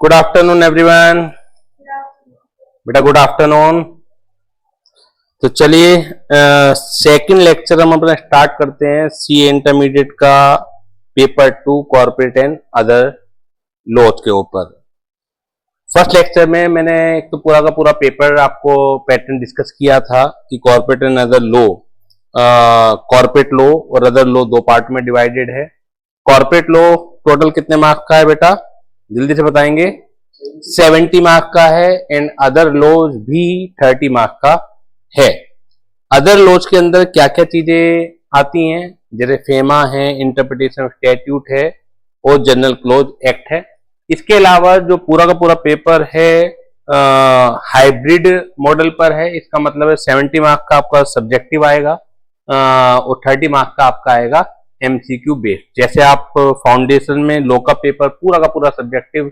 Good afternoon everyone. बेटा good afternoon. तो चलिए सेकंड लेक्चर हम अपना स्टार्ट करते हैं सी इंटरमीडिएट का paper 2 corporate and other laws के ऊपर। फर्स्ट लेक्चर में मैंने एक तो पूरा का पूरा पेपर आपको पैटर्न डिस्कस किया था कि corporate and other law, corporate law और अदर लॉ दो पार्ट में डिवाइडेड है। कॉर्पोरेट लॉ टोटल कितने मार्क्स का है बेटा, जल्दी से बताएंगे? 70 मार्क्स का है एंड अदर लॉज भी 30 मार्क्स का है। अदर लॉज के अंदर क्या क्या चीजें आती हैं, जैसे फेमा है, इंटरप्रिटेशन ऑफ स्टैट्यूट है और जनरल क्लोज एक्ट है। इसके अलावा जो पूरा का पूरा पेपर है हाइब्रिड मॉडल पर है। इसका मतलब है 70 मार्क्स का आपका सब्जेक्टिव आएगा और 30 मार्क्स का आपका आएगा एमसीक्यू बेस्ड। जैसे आप फाउंडेशन में लॉ का पेपर पूरा का पूरा सब्जेक्टिव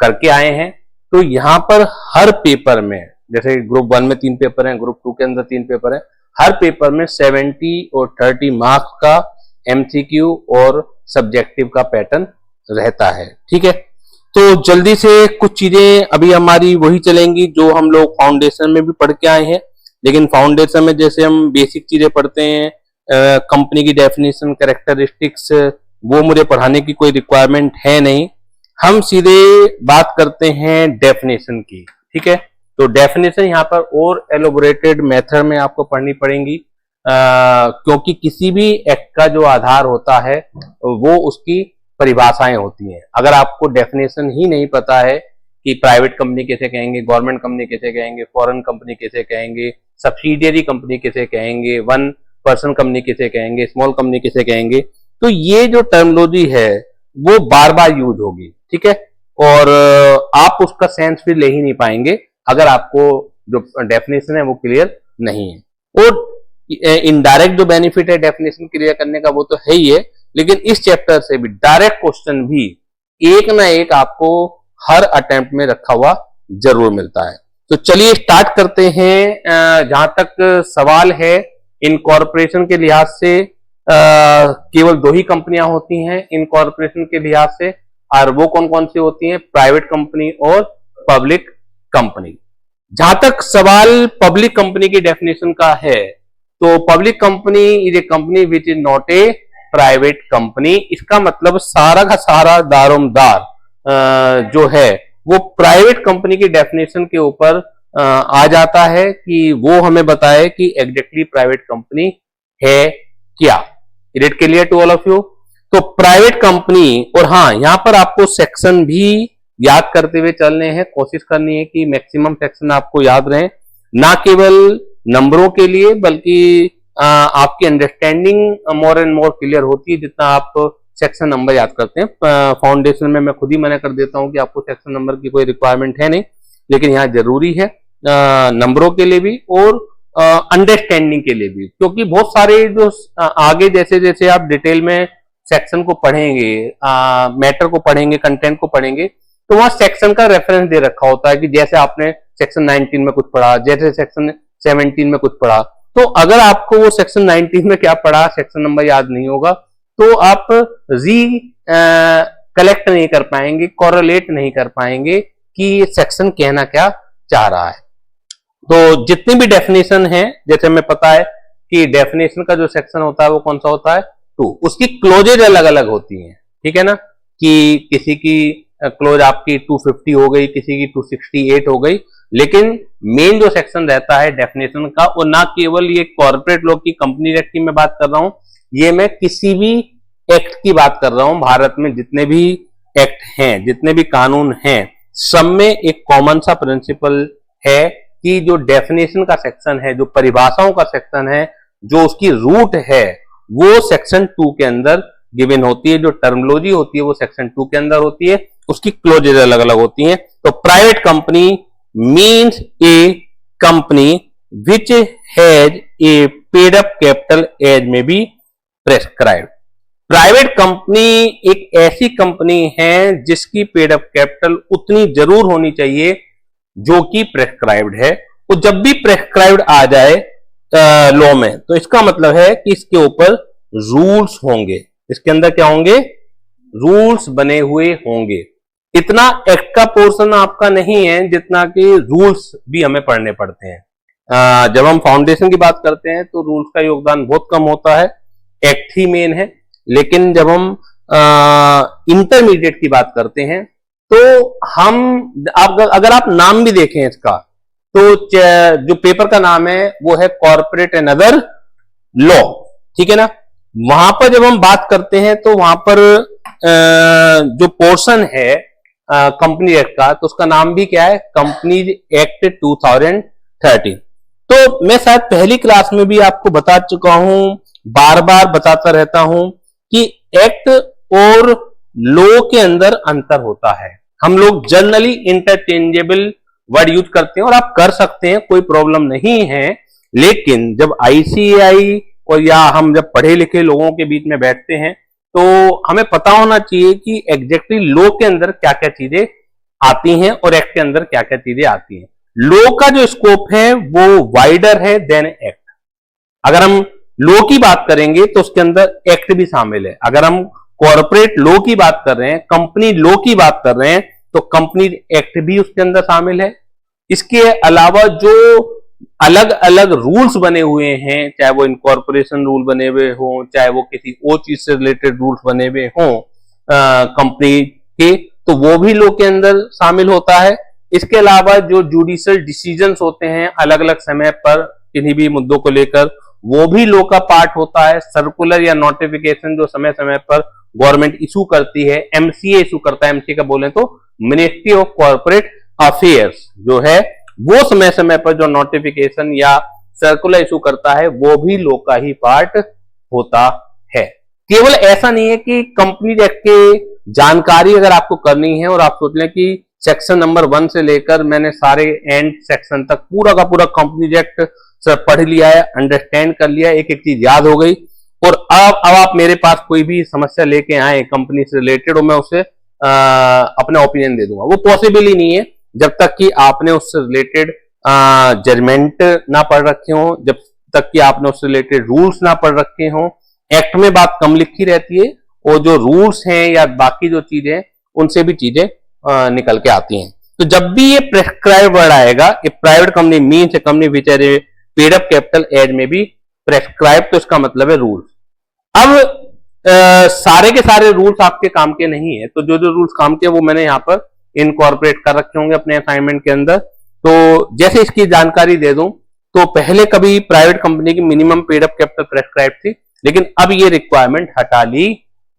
करके आए हैं, तो यहाँ पर हर पेपर में, जैसे ग्रुप 1 में 3 पेपर हैं, ग्रुप 2 के अंदर 3 पेपर हैं, हर पेपर में 70 और 30 मार्क्स का एमसीक्यू और सब्जेक्टिव का पैटर्न रहता है। ठीक है, तो जल्दी से कुछ चीजें अभी हमारी वही चलेंगी जो हम लोग फाउंडेशन में भी पढ़ के आए हैं। लेकिन फाउंडेशन में जैसे हम बेसिक चीजें पढ़ते हैं, कंपनी की डेफिनेशन, कैरेक्टरिस्टिक्स, वो मुझे पढ़ाने की कोई रिक्वायरमेंट है नहीं। हम सीधे बात करते हैं डेफिनेशन की। ठीक है, तो डेफिनेशन यहाँ पर और एलोबोरेटेड मेथड में आपको पढ़नी पड़ेंगी, क्योंकि किसी भी एक्ट का जो आधार होता है वो उसकी परिभाषाएं होती हैं। अगर आपको डेफिनेशन ही नहीं पता है कि प्राइवेट कंपनी कैसे कहेंगे, गवर्नमेंट कंपनी कैसे कहेंगे, फॉरेन कंपनी कैसे कहेंगे, सब्सिडियरी कंपनी कैसे कहेंगे, वन पर्सन कंपनी किसे कहेंगे, स्मॉल कंपनी किसे कहेंगे, तो ये जो टर्मिनोलॉजी है वो बार बार यूज होगी। ठीक है, और आप उसका सेंस भी ले ही नहीं पाएंगे अगर आपको जो डेफिनेशन है वो क्लियर नहीं है। और इनडायरेक्ट जो बेनिफिट है डेफिनेशन क्लियर करने का वो तो है ही है, लेकिन इस चैप्टर से भी डायरेक्ट क्वेश्चन भी एक ना एक आपको हर अटेम्प्ट में रखा हुआ जरूर मिलता है। तो चलिए स्टार्ट करते हैं। जहां तक सवाल है, इनकॉर्पोरेशन के लिहाज से केवल 2 ही कंपनियां होती हैं इनकॉर्पोरेशन के लिहाज से, और वो कौन कौन सी होती हैं? प्राइवेट कंपनी और पब्लिक कंपनी। जहां तक सवाल पब्लिक कंपनी की डेफिनेशन का है, तो public company is a company which is not a private company. इसका मतलब सारा का सारा दारोमदार जो है वो प्राइवेट कंपनी की डेफिनेशन के ऊपर आ जाता है कि वो हमें बताए कि एग्जैक्टली प्राइवेट कंपनी है क्या। Is it clear to all of you? तो प्राइवेट कंपनी, और हाँ यहाँ पर आपको सेक्शन भी याद करते हुए चलने हैं, कोशिश करनी है कि मैक्सिमम सेक्शन आपको याद रहे, ना केवल नंबरों के लिए बल्कि आपकी understanding more and more clear होती है जितना आप सेक्शन नंबर याद करते हैं। फाउंडेशन में मैं खुद ही मना कर देता हूं कि आपको सेक्शन नंबर की कोई रिक्वायरमेंट है नहीं, लेकिन यहाँ जरूरी है नंबरों के लिए भी और अंडरस्टैंडिंग के लिए भी, क्योंकि बहुत सारे जो आगे जैसे जैसे आप डिटेल में सेक्शन को पढ़ेंगे, मैटर को पढ़ेंगे, कंटेंट को पढ़ेंगे, तो वहां सेक्शन का रेफरेंस दे रखा होता है कि जैसे आपने सेक्शन 19 में कुछ पढ़ा, जैसे सेक्शन 17 में कुछ पढ़ा। तो अगर आपको वो सेक्शन 19 में क्या पढ़ा सेक्शन नंबर याद नहीं होगा, तो आप कलेक्ट नहीं कर पाएंगे, कोरिलेट नहीं कर पाएंगे कि सेक्शन कहना क्या चाह रहा है। तो जितनी भी डेफिनेशन है, जैसे हमें पता है कि डेफिनेशन का जो सेक्शन होता है वो कौन सा होता है? 2। उसकी क्लोजेज अलग अलग होती हैं। ठीक है ना, कि किसी की क्लोज आपकी 250 हो गई, किसी की 268 हो गई, लेकिन मेन जो सेक्शन रहता है डेफिनेशन का, और ना केवल ये कॉर्पोरेट लॉ की, कंपनी एक्ट की मैं बात कर रहा हूं, ये मैं किसी भी एक्ट की बात कर रहा हूं। भारत में जितने भी एक्ट हैं, जितने भी कानून हैं, सब में एक कॉमन सा प्रिंसिपल है कि जो डेफिनेशन का सेक्शन है, जो परिभाषाओं का सेक्शन है, जो उसकी रूट है, वो सेक्शन 2 के अंदर गिवन होती है। जो टर्मिनोलॉजी होती है वो सेक्शन 2 के अंदर होती है, उसकी क्लोजेज अलग अलग होती हैं। तो private company means a company which has a paid up capital as may be prescribed. Private company एक ऐसी कंपनी है जिसकी पेड अप कैपिटल उतनी जरूर होनी चाहिए जो कि प्रेस्क्राइब्ड है। तो जब भी प्रेस्क्राइब्ड आ जाए लॉ में, तो इसका मतलब है कि इसके ऊपर रूल्स होंगे, इसके अंदर क्या होंगे? रूल्स बने हुए होंगे। इतना एक्ट का पोर्शन आपका नहीं है जितना कि रूल्स भी हमें पढ़ने पड़ते हैं। जब हम फाउंडेशन की बात करते हैं तो रूल्स का योगदान बहुत कम होता है, एक्ट ही मेन है। लेकिन जब हम इंटरमीडिएट की बात करते हैं तो हम अगर आप नाम भी देखें इसका, तो जो पेपर का नाम है वो है कॉर्पोरेट एंड अदर लॉ, ठीक है ना। वहां पर जब हम बात करते हैं तो वहां पर जो पोर्शन है कंपनी एक्ट का, तो उसका नाम भी क्या है, कंपनीज एक्ट 2013। तो मैं शायद पहली क्लास में भी आपको बता चुका हूं, बार बार बताता रहता हूं कि एक्ट और लॉ के अंदर अंतर होता है। हम लोग जनरली इंटरचेंजेबल वर्ड यूज करते हैं और आप कर सकते हैं, कोई प्रॉब्लम नहीं है। लेकिन जब आईसीएआई और या हम जब पढ़े लिखे लोगों के बीच में बैठते हैं तो हमें पता होना चाहिए कि एग्जैक्टली लॉ के अंदर क्या क्या चीजें आती हैं और एक्ट के अंदर क्या क्या चीजें आती हैं। लॉ का जो स्कोप है वो वाइडर है देन एक्ट। अगर हम लॉ की बात करेंगे तो उसके अंदर एक्ट भी शामिल है। अगर हम कॉर्पोरेट लॉ की बात कर रहे हैं, कंपनी लॉ की बात कर रहे हैं, तो कंपनी एक्ट भी उसके अंदर शामिल है। इसके अलावा जो अलग अलग रूल्स बने हुए हैं, चाहे वो इनकॉर्पोरेशन रूल बने हुए हो, चाहे वो किसी और चीज से रिलेटेड रूल्स बने हुए हो कंपनी के, तो वो भी लॉ के अंदर शामिल होता है। इसके अलावा जो जुडिशियल डिसीजंस होते हैं अलग अलग समय पर किन्हीं भी मुद्दों को लेकर, वो भी लॉ का पार्ट होता है। सर्कुलर या नोटिफिकेशन जो समय समय पर गवर्नमेंट इशू करती है, एमसीए इशू करता है, एमसीए का बोले तो मिनिस्ट्री ऑफ कॉर्पोरेट अफेयर्स जो है, वो समय समय पर जो नोटिफिकेशन या सर्कुलर इशू करता है वो भी लॉ का ही पार्ट होता है। केवल ऐसा नहीं है कि कंपनी एक्ट की जानकारी अगर आपको करनी है और आप सोच लें कि सेक्शन नंबर 1 से लेकर मैंने सारे एंड सेक्शन तक पूरा का पूरा कंपनी एक्ट पढ़ लिया है, अंडरस्टैंड कर लिया, एक एक चीज याद हो गई, और अब आप मेरे पास कोई भी समस्या लेके आए कंपनी से रिलेटेड और मैं उसे अपना ओपिनियन दे दूंगा, वो पॉसिबल ही नहीं है जब तक कि आपने उससे रिलेटेड जजमेंट ना पढ़ रखे हो, जब तक कि आपने उससे रिलेटेड रूल्स ना पढ़ रखे हो। एक्ट में बात कम लिखी रहती है और जो रूल्स हैं या बाकी जो चीजें उनसे भी चीजें निकल के आती हैं। तो जब भी ये प्रेस्क्राइब वर्ड आएगा, ये private company means a company which are paid up capital as may be prescribe, तो इसका मतलब है रूल्स। अब सारे के सारे रूल्स आपके काम के नहीं है, तो जो जो रूल्स काम के वो मैंने यहाँ पर इनकॉर्पोरेट कर रखे होंगे अपने असाइनमेंट के अंदर। तो जैसे इसकी जानकारी दे दूं तो पहले कभी प्राइवेट कंपनी की minimum paid up capital prescribe थी, लेकिन अब ये रिक्वायरमेंट हटा ली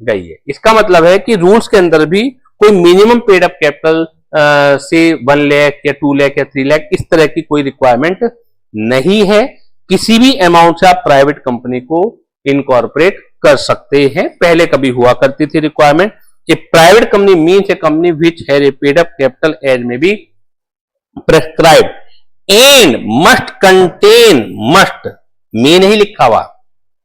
गई है। इसका मतलब है कि रूल्स के अंदर भी कोई मिनिमम पेड अप कैपिटल से 1 लाख या 2 लाख या 3 लाख इस तरह की कोई रिक्वायरमेंट नहीं है। किसी भी अमाउंट से आप प्राइवेट कंपनी को इनकॉर्पोरेट कर सकते हैं। पहले कभी हुआ करती थी रिक्वायरमेंट कि private company means a company which has a paid up capital as may be prescribe and must contain, must में नहीं लिखा हुआ,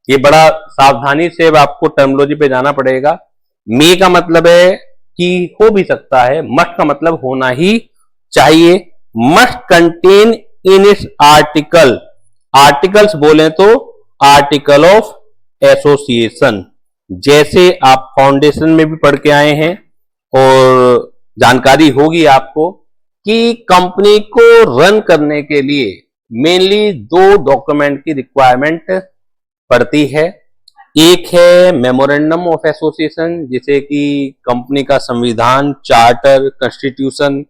ये बड़ा सावधानी से आपको टर्मिनोलॉजी पे जाना पड़ेगा। मे का मतलब है कि हो भी सकता है, मस्ट का मतलब होना ही चाहिए। Must contain in it's article, articles बोले तो आर्टिकल ऑफ एसोसिएशन, जैसे आप फाउंडेशन में भी पढ़ के आए हैं और जानकारी होगी आपको कि कंपनी को रन करने के लिए मेनली 2 डॉक्यूमेंट की रिक्वायरमेंट पड़ती है। एक है मेमोरेंडम ऑफ एसोसिएशन, जिसे कि कंपनी का संविधान, चार्टर, कॉन्स्टिट्यूशन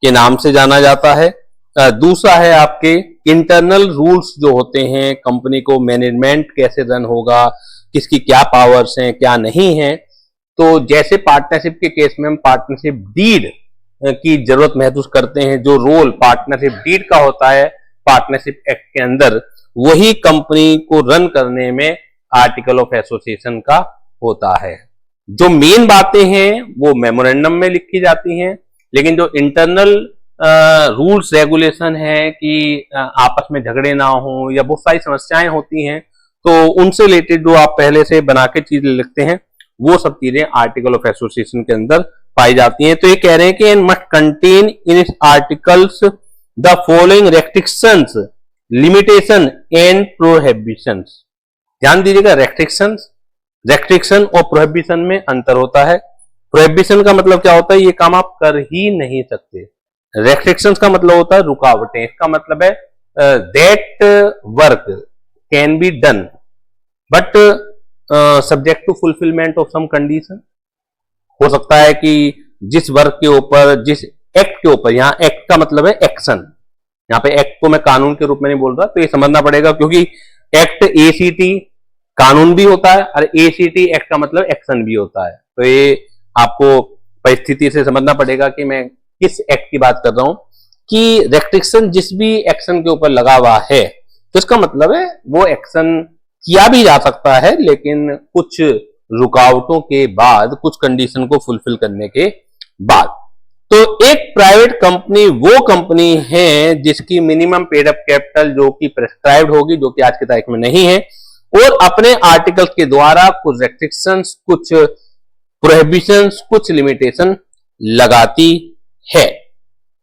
के नाम से जाना जाता है। दूसरा है आपके इंटरनल रूल्स जो होते हैं, कंपनी को मैनेजमेंट कैसे रन होगा, किसकी क्या पावर्स हैं, क्या नहीं है। तो जैसे पार्टनरशिप के केस में हम पार्टनरशिप डीड की जरूरत महसूस करते हैं, जो रोल पार्टनरशिप डीड का होता है पार्टनरशिप एक्ट के अंदर, वही कंपनी को रन करने में आर्टिकल ऑफ एसोसिएशन का होता है। जो मेन बातें हैं वो मेमोरेंडम में लिखी जाती हैं, लेकिन जो इंटरनल रूल्स रेगुलेशन है कि आपस में झगड़े ना हो या बहुत सारी समस्याएं होती हैं, तो उनसे रिलेटेड जो आप पहले से बना के चीजें लिखते हैं वो सब चीजें आर्टिकल ऑफ एसोसिएशन के अंदर पाई जाती हैं। तो ये कह रहे हैं कि and must contain in its articles the following restrictions, limitation and prohibitions. ध्यान दीजिएगा, रेस्ट्रिक्शन और प्रोहिबिशन में अंतर होता है। प्रोहिबिशन का मतलब क्या होता है, ये काम आप कर ही नहीं सकते। रेस्ट्रिक्शंस का मतलब होता है रुकावटें। इसका मतलब है that work can be done but subject to fulfilment of some condition. हो सकता है कि जिस वर्क के ऊपर, जिस एक्ट के ऊपर, यहाँ एक्ट का मतलब है एक्शन, यहाँ पे एक्ट को मैं कानून के रूप में नहीं बोल रहा, तो ये समझना पड़ेगा क्योंकि एक्ट एसीटी कानून भी होता है और एसीटी एक्ट का मतलब एक्शन भी होता है। तो ये आपको परिस्थिति से समझना पड़ेगा कि मैं किस एक्ट की बात कर रहा हूं। कि रेस्ट्रिक्शन जिस भी एक्शन के ऊपर लगा हुआ है तो इसका मतलब है वो एक्शन किया भी जा सकता है लेकिन कुछ रुकावटों के बाद, कुछ कंडीशन को फुलफिल करने के बाद। तो एक प्राइवेट कंपनी वो कंपनी है जिसकी मिनिमम पेड अप कैपिटल जो कि प्रेस्क्राइब्ड होगी, जो कि आज की तारीख में नहीं है, और अपने आर्टिकल के द्वारा कुछ रेस्ट्रिक्शंस, कुछ प्रोहिबिशंस, कुछ लिमिटेशन लगाती है।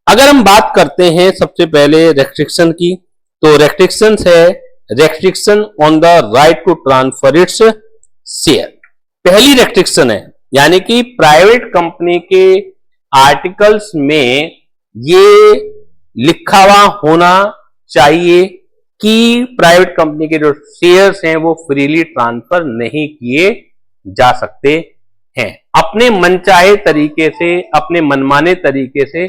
अगर हम बात करते हैं सबसे पहले रेस्ट्रिक्शन की, तो रेस्ट्रिक्शंस है restriction on the right to transfer its share. पहली रेस्ट्रिक्शन है, यानी कि प्राइवेट कंपनी के आर्टिकल्स में ये लिखा हुआ होना चाहिए कि प्राइवेट कंपनी के जो शेयर्स हैं वो फ्रीली ट्रांसफर नहीं किए जा सकते हैं। अपने मनचाहे तरीके से, अपने मनमाने तरीके से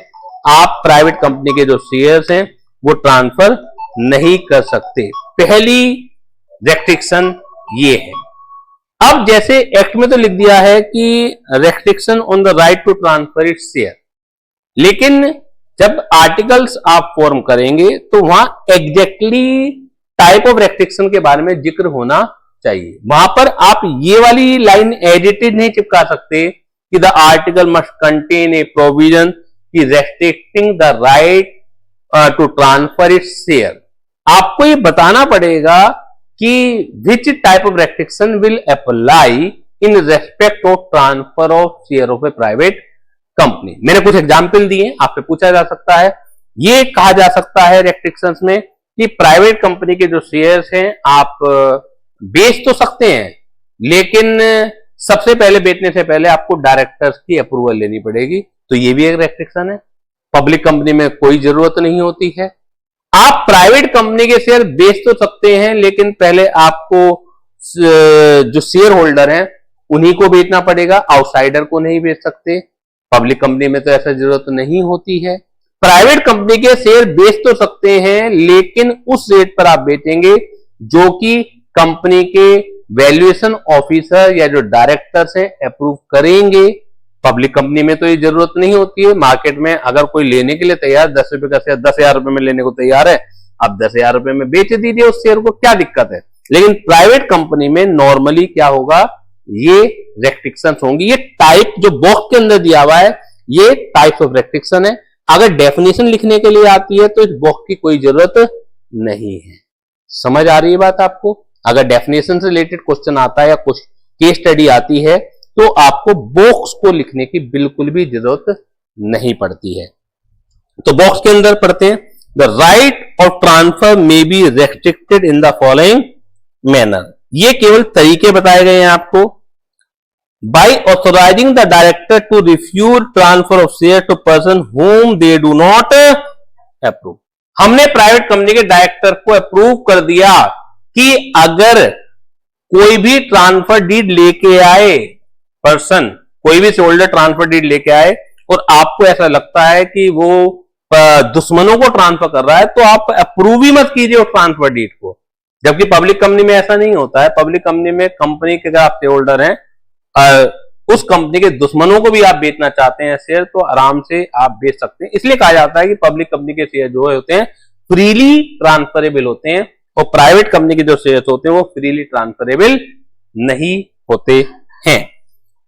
आप प्राइवेट कंपनी के जो शेयर्स हैं वो ट्रांसफर नहीं कर सकते। पहली रेस्ट्रिक्शन ये है। अब जैसे एक्ट में तो लिख दिया है कि restriction on the right to transfer its share, लेकिन जब आर्टिकल्स आप फॉर्म करेंगे तो वहां एग्जैक्टली टाइप ऑफ रेस्ट्रिक्शन के बारे में जिक्र होना चाहिए। वहां पर आप ये वाली लाइन एडिटेड नहीं चिपका सकते कि the article must contain a provision की restricting the right to transfer its share. आपको ये बताना पड़ेगा कि which type of restriction will apply in respect of transfer of share of a private company. मैंने कुछ एग्जाम्पल दिए, आपसे पूछा जा सकता है। ये कहा जा सकता है रेस्ट्रिक्शंस में कि प्राइवेट कंपनी के जो शेयर्स हैं आप बेच तो सकते हैं, लेकिन सबसे पहले बेचने से पहले आपको डायरेक्टर्स की अप्रूवल लेनी पड़ेगी, तो ये भी एक रेस्ट्रिक्शन है। पब्लिक कंपनी में कोई जरूरत नहीं होती है। आप प्राइवेट कंपनी के शेयर बेच तो सकते हैं, लेकिन पहले आपको जो शेयर होल्डर हैं उन्हीं को बेचना पड़ेगा, आउटसाइडर को नहीं बेच सकते। पब्लिक कंपनी में तो ऐसा जरूरत नहीं होती है। प्राइवेट कंपनी के शेयर बेच तो सकते हैं, लेकिन उस रेट पर आप बेचेंगे जो कि कंपनी के वैल्यूएशन ऑफिसर या जो डायरेक्टर्स हैं अप्रूव करेंगे। पब्लिक कंपनी में तो ये जरूरत नहीं होती है। मार्केट में अगर कोई लेने के लिए तैयार 10 रुपए का शेयर 10,000 रुपए में लेने को तैयार है, आप 10,000 रुपए में बेच दीजिए उस शेयर को, क्या दिक्कत है। लेकिन प्राइवेट कंपनी में नॉर्मली क्या होगा, ये रेस्ट्रिक्शंस होंगी। ये टाइप जो बॉक्स के अंदर दिया हुआ है ये टाइप्स ऑफ रेस्ट्रिक्शन है। अगर डेफिनेशन लिखने के लिए आती है तो इस बॉक्स की कोई जरूरत नहीं है। समझ आ रही है बात आपको। अगर डेफिनेशन से रिलेटेड क्वेश्चन आता है या कुछ केस स्टडी आती है तो आपको बॉक्स को लिखने की बिल्कुल भी जरूरत नहीं पड़ती है। तो बॉक्स के अंदर पढ़ते हैं, the right of transfer may be restricted in the following manner. ये केवल तरीके बताए गए हैं आपको। By authorising the director to refuse transfer of share to person whom they do not approve. हमने प्राइवेट कंपनी के डायरेक्टर को अप्रूव कर दिया कि अगर कोई भी ट्रांसफर डीड लेके आए, पर्सन कोई भी शेयर होल्डर ट्रांसफर डीड लेके आए और आपको ऐसा लगता है कि वो दुश्मनों को ट्रांसफर कर रहा है, तो आप अप्रूव ही मत कीजिए उस ट्रांसफर डीड को। जबकि पब्लिक कंपनी में ऐसा नहीं होता है। पब्लिक कंपनी में कंपनी के अगर आप शेयर होल्डर हैं, उस कंपनी के दुश्मनों को भी आप बेचना चाहते हैं शेयर, तो आराम से आप बेच सकते हैं। इसलिए कहा जाता है कि पब्लिक कंपनी के शेयर जो होते हैं फ्रीली ट्रांसफरेबल होते हैं और प्राइवेट कंपनी के जो शेयर होते हैं वो फ्रीली ट्रांसफरेबल नहीं होते हैं।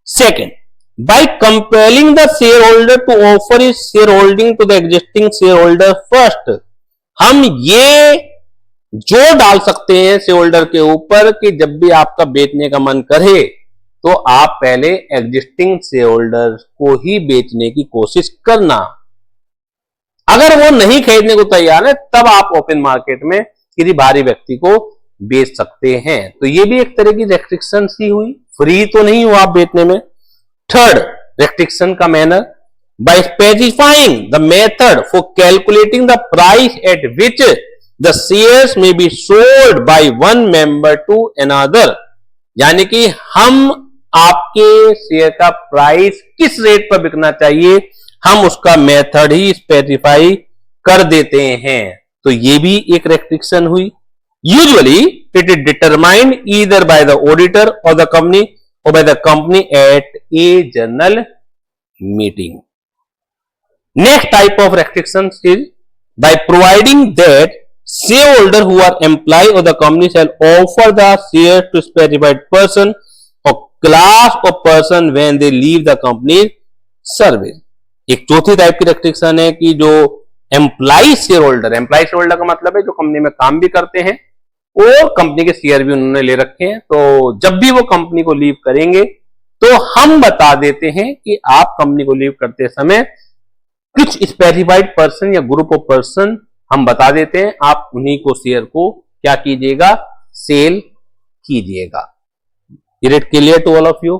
Second, by compelling the shareholder to offer his shareholding to the existing shareholder first, हम ये जोर डाल सकते हैं शेयर होल्डर के ऊपर कि जब भी आपका बेचने का मन करे तो आप पहले एग्जिस्टिंग शेयर होल्डर को ही बेचने की कोशिश करना। अगर वो नहीं खरीदने को तैयार है तब आप ओपन मार्केट में किसी बाहरी व्यक्ति को बेच सकते हैं। तो ये भी एक तरह की रेस्ट्रिक्शन ही हुई, फ्री तो नहीं हुआ आप बेचने में। थर्ड, restriction का manner by specifying the method for calculating the price at which the shares may be sold by one member to another। यानी कि हम आपके शेयर का प्राइस किस रेट पर बिकना चाहिए हम उसका मेथड ही स्पेसिफाई कर देते हैं। तो ये भी एक रेस्ट्रिक्शन हुई। Usually it is determined either by the auditor और द कंपनी और bye the company at a general meeting. Next type of restriction is by providing that shareholder who are employee of the company shall offer the share to specified person or class of person when they leave the company service। एक चौथी type की restriction है कि जो employ share holder का मतलब है जो कंपनी में काम भी करते हैं और कंपनी के शेयर भी उन्होंने ले रखे हैं, तो जब भी वो कंपनी को लीव करेंगे तो हम बता देते हैं कि आप कंपनी को लीव करते समय कुछ स्पेसिफाइड पर्सन या ग्रुप ऑफ पर्सन हम बता देते हैं, आप उन्हीं को शेयर को क्या कीजिएगा, सेल कीजिएगा। Is it clear to all of you?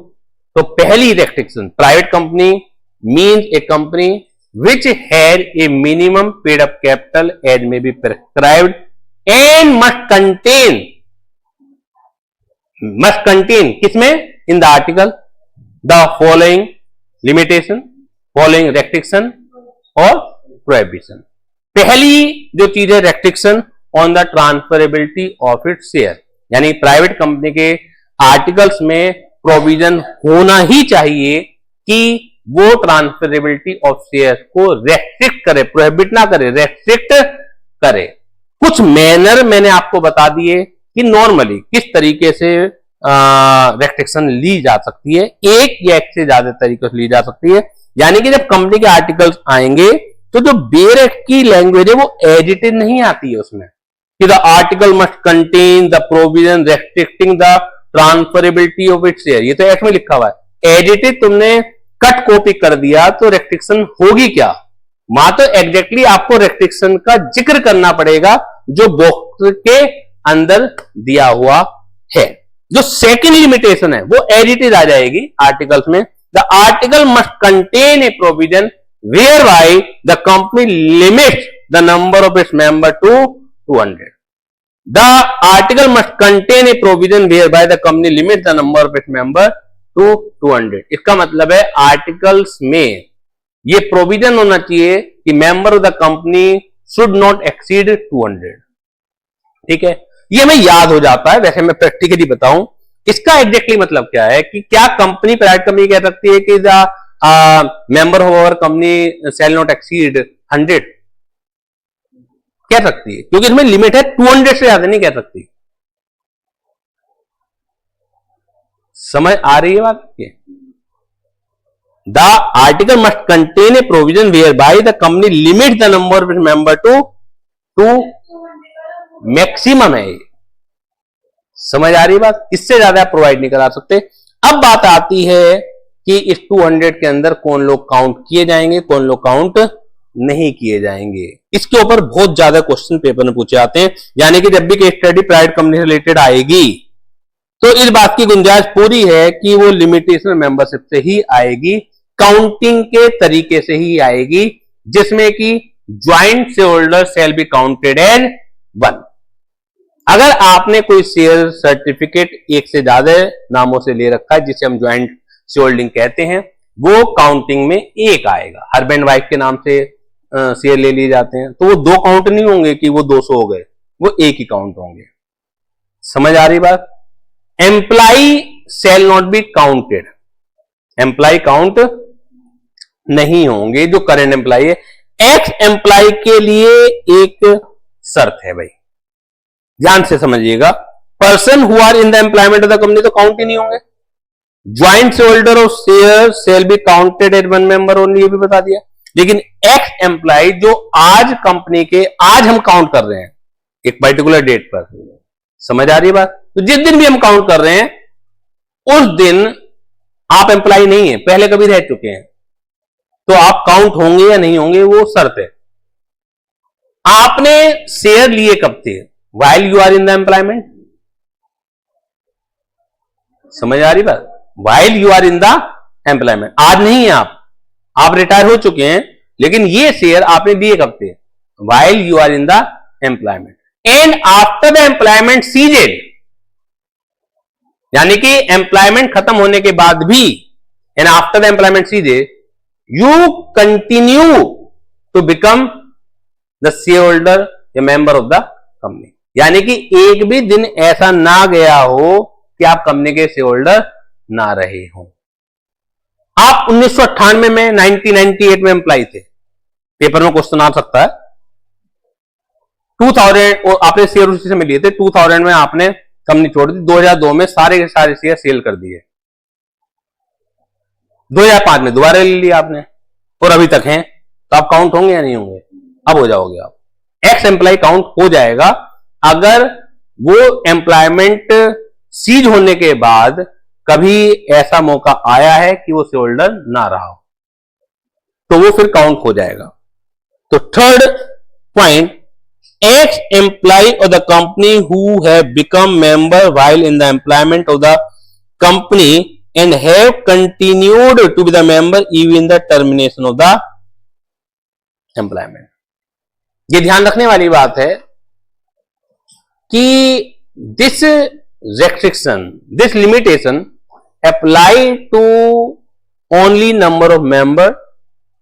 तो पहली restriction, private company means a company which had a minimum paid up capital as may be prescribed and must contain किसमें, in the article the following limitation, following restriction और prohibition. पहली जो चीज है restriction on the transferability of its share, यानी private company के articles में provision होना ही चाहिए कि वो ट्रांसफरेबिलिटी ऑफ शेयर को रेस्ट्रिक्ट करे, प्रोहिबिट ना करे, रेस्ट्रिक्ट करे। कुछ मैनर मैंने आपको बता दिए कि नॉर्मली किस तरीके से रेस्ट्रिक्शन ली जा सकती है, एक या एक से ज्यादा तरीके से ली जा सकती है। यानी कि जब कंपनी के आर्टिकल्स आएंगे तो जो बेयर एक्ट की लैंग्वेज है वो एज इट इज नहीं आती है उसमें कि the article must contain the provision restricting the transferability of its share, ये तो एक्ट में लिखा हुआ है। एज इट इज तुमने कट कॉपी कर दिया तो रेस्ट्रिक्शन होगी क्या, मात्र एग्जैक्टली आपको रेस्ट्रिक्शन का जिक्र करना पड़ेगा जो बॉक्स के अंदर दिया हुआ है। जो सेकंड लिमिटेशन है वो एज इट इज आ जाएगी आर्टिकल्स में, the article must contain a provision whereby the company limits the number of its member to 200। The article must contain a provision whereby the company limits the number of its member to 200। इसका मतलब है articles में ये provision होना चाहिए कि member of the company should not exceed 200। ठीक है, ये हमें याद हो जाता है, वैसे मैं प्रैक्टिकली बताऊं इसका एग्जैक्टली मतलब क्या है कि क्या कंपनी, प्राइवेट कंपनी कह सकती है कि member of our company shall not exceed 100, कह सकती है क्योंकि इसमें लिमिट है, 200 से ज्यादा नहीं कह सकती। समझ आ रही है बात? The article must contain a provision whereby the company limit the number of member to maximum है। समझ आ रही बात? इससे ज्यादा आप प्रोवाइड नहीं करा सकते। अब बात आती है कि इस 200 के अंदर कौन लोग काउंट किए जाएंगे, कौन लोग काउंट नहीं किए जाएंगे। इसके ऊपर बहुत ज्यादा क्वेश्चन पेपर में पूछे जाते हैं, यानी कि जब भी केस स्टडी प्राइवेट कंपनी से रिलेटेड आएगी तो इस बात की गुंजाइश पूरी है कि वो लिमिटेशन मेंबरशिप से ही आएगी, काउंटिंग के तरीके से ही आएगी, जिसमें कि joint share holder shall be counted as 1। अगर आपने कोई शेयर सर्टिफिकेट एक से ज्यादा नामों से ले रखा है जिसे हम ज्वाइंट शेयर होल्डिंग कहते हैं, वो काउंटिंग में एक आएगा। हस्बैंड वाइफ के नाम से शेयर ले लिए जाते हैं तो वो 2 काउंट नहीं होंगे कि वो 200 हो गए, वो एक ही काउंट होंगे। समझ आ रही बात? Employee shall not be counted, employee count नहीं होंगे जो करंट एम्प्लॉय है। एक्स एम्प्लॉय के लिए एक शर्त है भाई, ध्यान से समझिएगा, person who are in the employment of the company तो काउंट ही नहीं होंगे। Joint share holder of share shall be counted as 1 member only, ये भी बता दिया। लेकिन एक्स एम्प्लॉय जो आज कंपनी के, आज हम काउंट कर रहे हैं एक पर्टिकुलर डेट पर, समझ आ रही बात? तो जिस दिन भी हम काउंट कर रहे हैं उस दिन आप एम्प्लॉय नहीं है, पहले कभी रह चुके हैं, तो आप काउंट होंगे या नहीं होंगे वो शर्त है। आपने शेयर लिए कब थे? While you are in the employment. समझ आ रही बात? While you are in the employment. आज नहीं है, आप रिटायर हो चुके हैं, लेकिन ये शेयर आपने दिए कब थे, while you are in the employment and after the employment ceased, यानी कि एम्प्लॉयमेंट खत्म होने के बाद भी, and after the employment ceased you continue to become the shareholder, a member of the company। यानी कि एक भी दिन ऐसा ना गया हो कि आप कंपनी के शेयर होल्डर ना रहे हो। आप 1998 में 1998 में एम्प्लॉय थे, पेपर में क्वेश्चन आ सकता है। 2000 आपने शेयर उसी समय लिए थे, 2000 में आपने कंपनी छोड़ दी, 2002 में सारे के सारे शेयर सेल कर दिए, 2005 में दोबारा ले लिया आपने और अभी तक हैं, तो आप काउंट होंगे या नहीं होंगे? अब हो जाओगे आप। एक्स एम्प्लॉय काउंट हो जाएगा अगर वो एम्प्लॉयमेंट सीज होने के बाद कभी ऐसा मौका आया है कि वो शेयर होल्डर ना रहा हो, तो वो फिर काउंट हो जाएगा। तो third point, ex employee of the company who have become member while in the employment of the company and have continued to be the member even the termination of the employment. ये ध्यान रखने वाली बात है कि this restriction, this limitation apply to only number of member,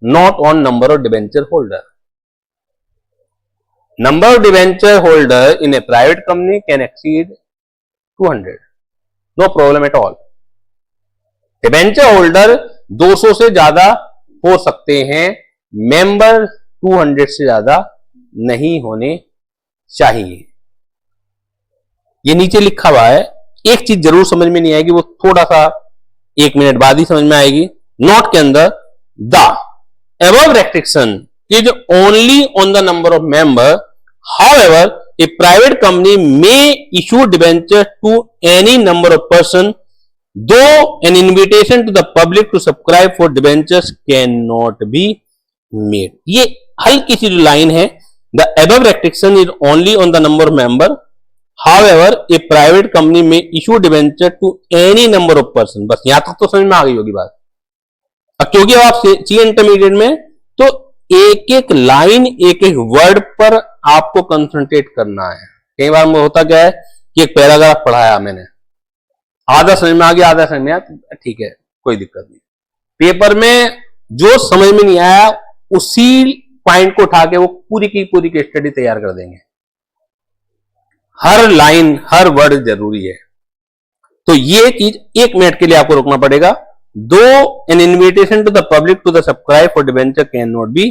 not on number of debenture holder. Number of debenture holder in a private company can exceed 200, no problem at all. Debenture holder 200 से ज्यादा हो सकते हैं, member 200 से ज्यादा नहीं होने चाहिए। ये नीचे लिखा हुआ है, एक चीज जरूर समझ में नहीं आएगी, वो थोड़ा सा 1 मिनट बाद ही समझ में आएगी। नोट के अंदर the above restriction is only on the number of member, however a private company may issue debenture to any number of person, though an invitation to the public to subscribe for debentures cannot be made। ये हल्की सी जो line है, the above restriction is only on the number of member, however a private company may issue debenture to any number of person। बस यहां तक तो समझ में आ गई होगी बात। अब क्योंकि आप सी इंटरमीडिएट में, तो एक एक लाइन एक एक वर्ड पर आपको कंसंट्रेट करना है। कई बार में होता क्या है कि एक पैराग्राफ पढ़ाया मैंने, आधा समझ में आ गया, आधा समझ में आया, ठीक है कोई दिक्कत नहीं। पेपर में जो समझ में नहीं आया उसी पॉइंट को उठा के वो पूरी की स्टडी तैयार कर देंगे। हर लाइन हर वर्ड जरूरी है। तो ये चीज 1 मिनट के लिए आपको रोकना पड़ेगा। दो an invitation to the public to the subscribe for debenture can not be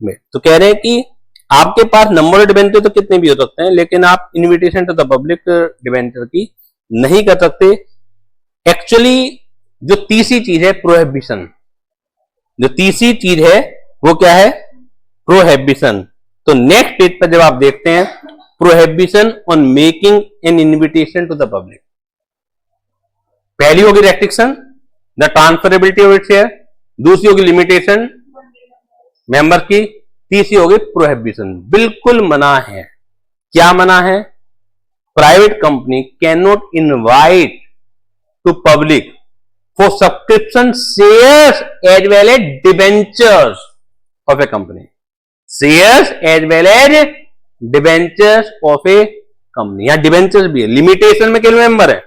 made. तो कह रहे हैं कि आपके पास नंबर ऑफ डिबेंचर तो कितने भी हो सकते हैं, लेकिन आप invitation to the public debenture की नहीं कर सकते। एक्चुअली जो तीसरी चीज है प्रोहिबिशन, जो तीसरी चीज है वो क्या है, प्रोहिबिशन। तो नेक्स्ट पेज पर जब आप देखते हैं prohibition on making an invitation to the public, पहली होगी restriction the transferability of it share, दूसरी होगी लिमिटेशन मेंबर की, तीसरी होगी प्रोहिबिशन। बिल्कुल मना है। क्या मना है? Private company can not invite to public for subscription shares as well as debentures of a company, shares as well as debentures of a company. या डिबेंचर्स भी है, लिमिटेशन में केवल मेंबर है,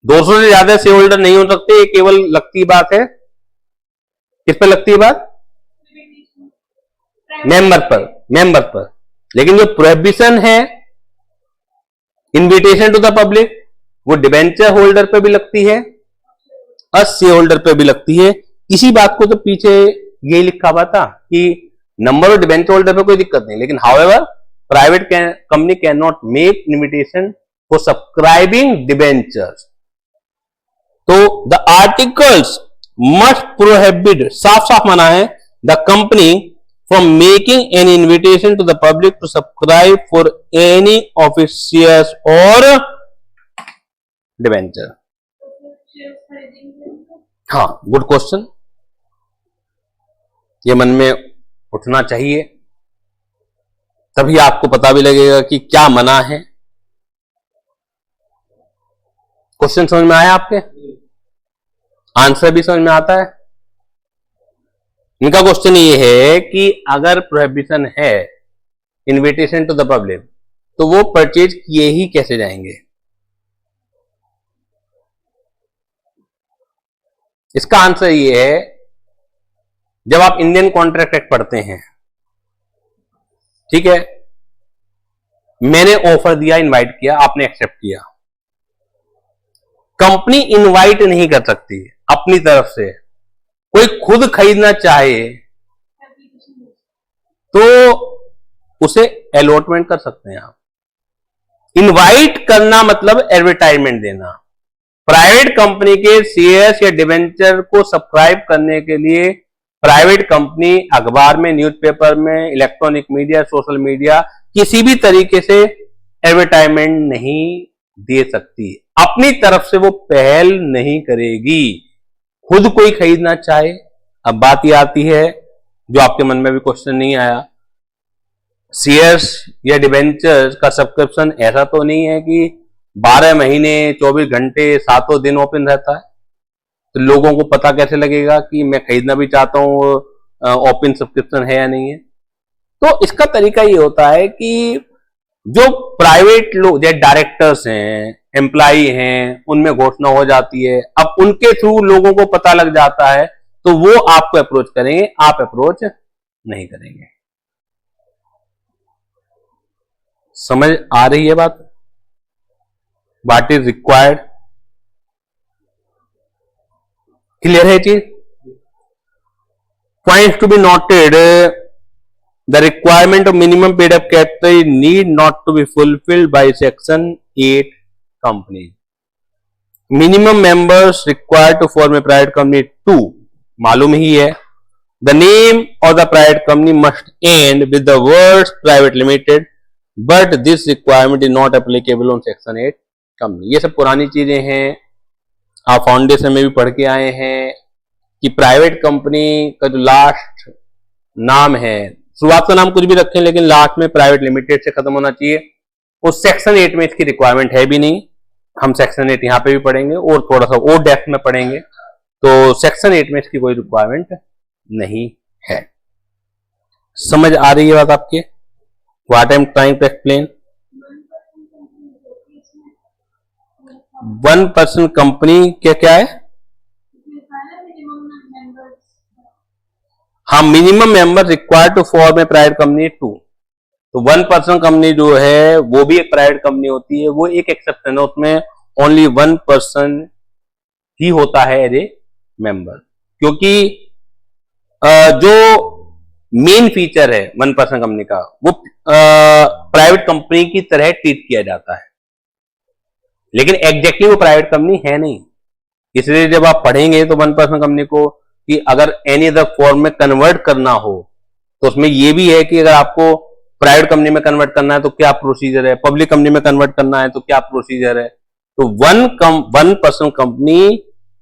200 से ज्यादा शेयर होल्डर नहीं हो सकते। ये केवल लगती बात है, किस पर लगती है बात? मेंबर पर। लेकिन जो प्रोहिबिशन है इन्विटेशन टू द पब्लिक, वो डिबेंचर होल्डर पे भी लगती है और शेयर होल्डर पे भी लगती है। इसी बात को तो पीछे यही लिखा हुआ था कि नंबर ऑफ डिबेंचर होल्डर पे कोई दिक्कत नहीं, लेकिन however private company can not make invitation for subscribing debentures. तो द आर्टिकल्स मस्ट प्रोहिबिट, साफ साफ मना है, the company from making an invitation to the public to subscribe for any of its shares और डिबेंचर। हाँ, good question, ये मन में उठना चाहिए, तभी आपको पता भी लगेगा कि क्या मना है। क्वेश्चन समझ में आया आपके? आंसर भी समझ में आता है। इनका क्वेश्चन ये है कि अगर प्रोहिबिशन है इनविटेशन टू द पब्लिक तो वो परचेज किए ही कैसे जाएंगे। इसका आंसर ये है, जब आप इंडियन कॉन्ट्रैक्ट एक्ट पढ़ते हैं, ठीक है, मैंने ऑफर दिया, इनवाइट किया, आपने एक्सेप्ट किया। कंपनी इनवाइट नहीं कर सकती अपनी तरफ से, कोई खुद खरीदना चाहे तो उसे अलॉटमेंट कर सकते हैं आप। इनवाइट करना मतलब एडवर्टाइजमेंट देना। प्राइवेट कंपनी के शेयर्स या डिवेंचर को सब्सक्राइब करने के लिए प्राइवेट कंपनी अखबार में, न्यूज़पेपर में, इलेक्ट्रॉनिक मीडिया, सोशल मीडिया, किसी भी तरीके से एडवर्टाइजमेंट नहीं दे सकती। अपनी तरफ से वो पहल नहीं करेगी। खुद कोई खरीदना चाहे, अब बात ये आती है जो आपके मन में भी क्वेश्चन नहीं आया, शेयर्स या डिवेंचर्स का सब्सक्रिप्शन ऐसा तो नहीं है कि 12 महीने 24 घंटे 7 दिन ओपन रहता है, तो लोगों को पता कैसे लगेगा कि मैं खरीदना भी चाहता हूं, ओपन सब्सक्रिप्शन है या नहीं है। तो इसका तरीका ये होता है कि जो प्राइवेट लोग, जैसे डायरेक्टर्स हैं, एम्प्लॉई हैं, उनमें घोषणा हो जाती है, अब उनके थ्रू लोगों को पता लग जाता है तो वो आपको अप्रोच करेंगे, आप अप्रोच नहीं करेंगे। समझ आ रही है बात? What is required? क्लियर है चीज? Points to be noted, the requirement of minimum paid up capital need not to be fulfilled by section 8 company. Minimum members required to form a private company 2 मालूम ही है। The name of the private company must end with the words private limited, but this requirement is not applicable on section 8 company. ये सब पुरानी चीजें हैं, आप foundation में भी पढ़ के आए हैं कि प्राइवेट कंपनी का जो लास्ट नाम है, शुरुआत का नाम कुछ भी रखें लेकिन लास्ट में प्राइवेट लिमिटेड से खत्म होना चाहिए। उस सेक्शन 8 में इसकी रिक्वायरमेंट है भी नहीं। हम सेक्शन 8 यहां पे भी पढ़ेंगे और थोड़ा सा और डेप्थ में पढ़ेंगे, तो सेक्शन 8 में इसकी कोई रिक्वायरमेंट नहीं है। समझ आ रही है बात आपके? What I am trying to explain. 1% company क्या है? हाँ, minimum member required to form a private company 2। तो 1% कंपनी जो है वो भी एक प्राइवेट कंपनी होती है, वो एक एक्सेप्शन है, उसमें ओनली 1% ही होता है एज ए मेंबर, क्योंकि जो मेन फीचर है 1% कंपनी का वो प्राइवेट कंपनी की तरह ट्रीट किया जाता है, लेकिन एग्जैक्टली वो प्राइवेट कंपनी है नहीं। इसलिए जब आप पढ़ेंगे तो 1% कंपनी को कि अगर एनी अदर फॉर्म में कन्वर्ट करना हो तो उसमें ये भी है कि अगर आपको प्राइवेट कंपनी में कन्वर्ट करना है तो क्या प्रोसीजर है, पब्लिक कंपनी में कन्वर्ट करना है तो क्या प्रोसीजर है। तो 1% company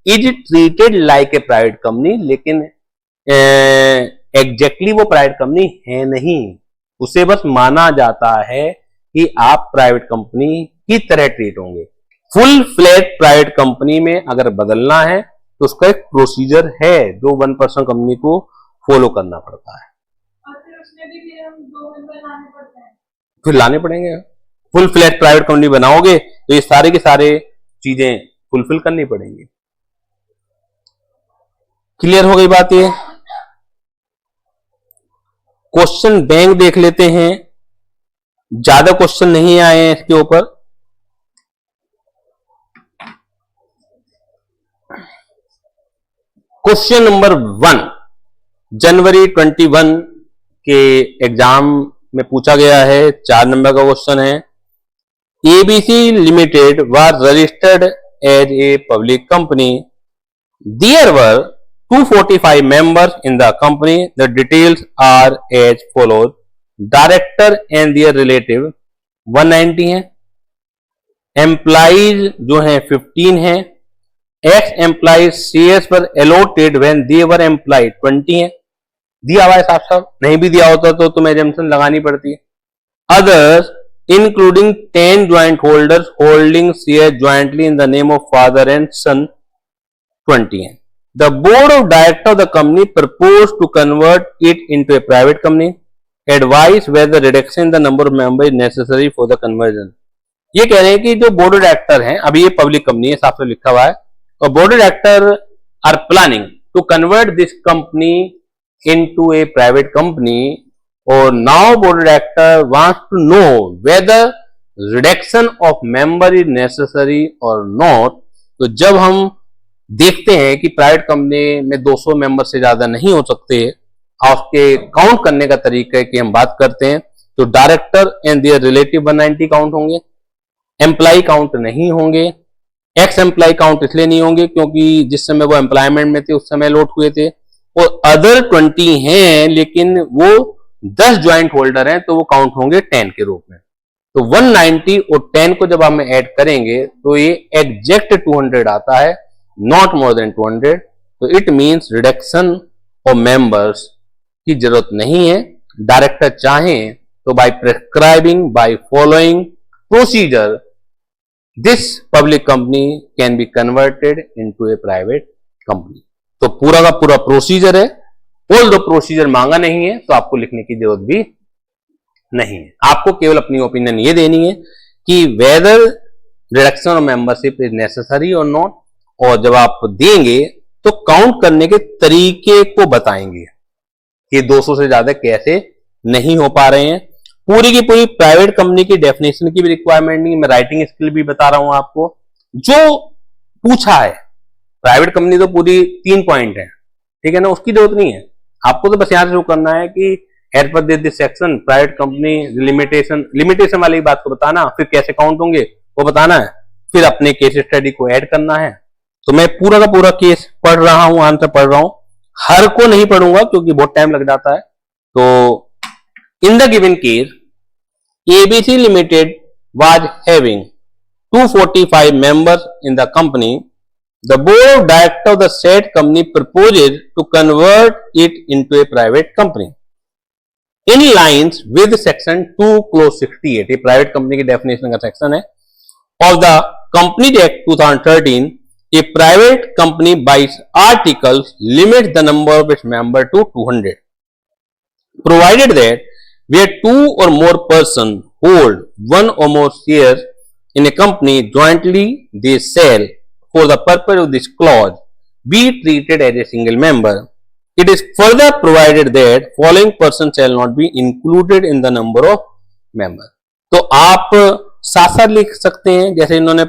is treated like a private company, लेकिन एग्जैक्टली वो प्राइवेट कंपनी है नहीं, उसे बस माना जाता है कि आप प्राइवेट कंपनी की तरह ट्रीट होंगे। फुल फ्लैट प्राइवेट कंपनी में अगर बदलना है तो उसका एक प्रोसीजर है जो 1% कंपनी को फॉलो करना पड़ता है। और फिर उसमें भी हम 2 मेंबर लाने पड़ते हैं, फिर लाने पड़ेंगे। फुल फ्लैट प्राइवेट कंपनी बनाओगे तो ये सारे के सारे चीजें फुलफिल करनी पड़ेंगी। क्लियर हो गई बात? ये क्वेश्चन बैंक देख लेते हैं, ज्यादा क्वेश्चन नहीं आए हैं इसके ऊपर। क्वेश्चन नंबर 1 जनवरी 21 के एग्जाम में पूछा गया है, 4 नंबर का क्वेश्चन है। ABC limited was registered as a public company. There were 245 members in the company. The details are as follows. Director and their relative 190 हैं, एम्प्लॉइज जो हैं 15 हैं, एक्स एम्प्लॉइज शेयर्स पर allotted when they were employed 20 हैं। दिया हुआ है साफ साफ, नहीं भी दिया होता तो तुम्हें एजम्पशन लगानी पड़ती है। Others including 10 joint holders holding share jointly in the name of father and son 20 हैं। The board of director of the company propose to convert it into a private company, advise whether reduction in the number of member is necessary for the conversion. ये कह रहे हैं कि जो board of director हैं, अभी ये public company है, साफ साफ लिखा हुआ है, और board of director are planning to convert this company into a private company, और now board of director wants to know whether reduction of member is necessary और नॉट। तो जब हम देखते हैं कि प्राइवेट कंपनी में 200 मेंबर से ज्यादा नहीं हो सकते, और उसके काउंट करने का तरीका की हम बात करते हैं, तो director and there relative 190 count होंगे, एम्प्लॉय काउंट नहीं होंगे। एक्स एम्प्लॉय काउंट इसलिए नहीं होंगे क्योंकि जिस समय वो एम्प्लॉयमेंट में थे उस समय लॉट हुए थे, और अदर 20 हैं लेकिन वो 10 ज्वाइंट होल्डर हैं, तो वो काउंट होंगे 10 के रूप में। तो 190 और 10 को जब हम ऐड करेंगे तो ये एग्जैक्ट 200 आता है, नॉट मोर देन 200। तो it means reduction of members की जरूरत नहीं है। डायरेक्टर चाहें तो by prescribing, by following procedure, this public company can be converted into a private company. तो पूरा का पूरा प्रोसीजर है, ऑल दो प्रोसीजर मांगा नहीं है तो आपको लिखने की जरूरत भी नहीं है। आपको केवल अपनी ओपिनियन ये देनी है कि whether reduction of membership is necessary और नॉट, और जब आप देंगे तो काउंट करने के तरीके को बताएंगे कि 200 से ज्यादा कैसे नहीं हो पा रहे हैं। पूरी की पूरी प्राइवेट कंपनी की डेफिनेशन की भी रिक्वायरमेंट नहीं, मैं राइटिंग स्किल भी बता रहा हूं आपको। जो पूछा है प्राइवेट कंपनी तो पूरी 3 पॉइंट है, ठीक है ना, उसकी जरूरत नहीं है। आपको तो बस यहां से जो करना है कि as per this section private company limitation वाली बात को बताना, फिर कैसे काउंट होंगे वो बताना है, फिर अपने केस स्टडी को ऐड करना है। तो मैं पूरा का पूरा केस पढ़ रहा हूं, आंसर पढ़ रहा हूं, हर को नहीं पढ़ूंगा क्योंकि बहुत टाइम लग जाता है। तो in the given case ABC Limited was having 245 members in the company. The board of directors of the said company proposed to convert it into a private company. In lines with section 2 clause 68, ये private company की definition का section है, of the Companies Act 2013, a private company by its articles limits the number of its members to 200, provided that where 2 or more persons hold one or more shares in a company jointly, they shall, for the purpose of this clause, be treated as a single member. It is further provided that following persons shall not be included in the number of members. तो आप साथ साथ लिख सकते हैं, जैसे इन्होंने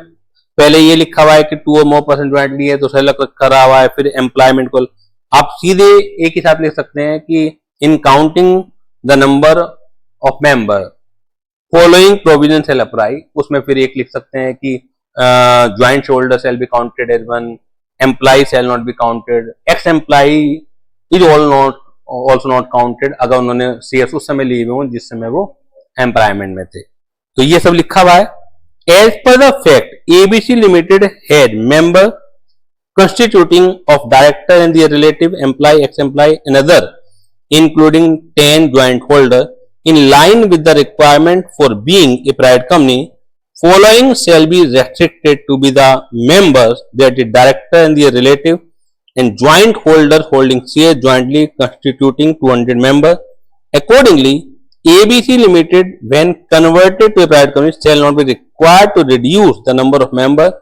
पहले ये लिखा हुआ है कि 2 or more persons jointly है तो सेलेक्ट करा हुआ है, फिर एम्प्लॉयमेंट को आप सीधे एक ही साथ लिख सकते हैं कि in counting the number of member following provision shall apply. उसमें फिर एक लिख सकते हैं कि joint holder shall be counted as one, employee shall not be counted, ex employee is also not counted अगर उन्होंने शेयर्स उस समय लिए हुए हों जिस समय वो एम्प्लॉयमेंट में थे। तो ये सब लिखा हुआ है। As per the fact ABC limited had member constituting of director and their relative, employee, ex-employee and other, including 10 joint holder, in line with the requirement for being a private company, following shall be restricted to be the members, that is director and their relative and joint holder holding shares jointly constituting 200 members. Accordingly, ABC Limited, when converted to a private company, shall not be required to reduce the number of members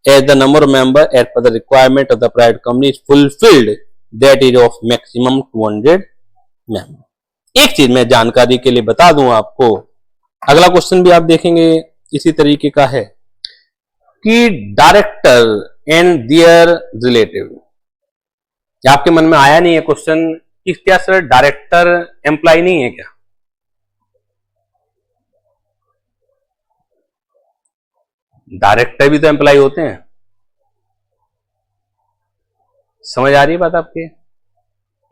as the number of members as per the requirement of the private company is fulfilled, that is of maximum 200 members. एक चीज मैं जानकारी के लिए बता दूं आपको, अगला क्वेश्चन भी आप देखेंगे इसी तरीके का है कि डायरेक्टर एंड देयर रिलेटिव। आपके मन में आया नहीं है क्वेश्चन कि क्या सर डायरेक्टर एम्प्लॉय नहीं है क्या? डायरेक्टर भी तो एम्प्लॉय होते हैं। समझ आ रही है बात आपके?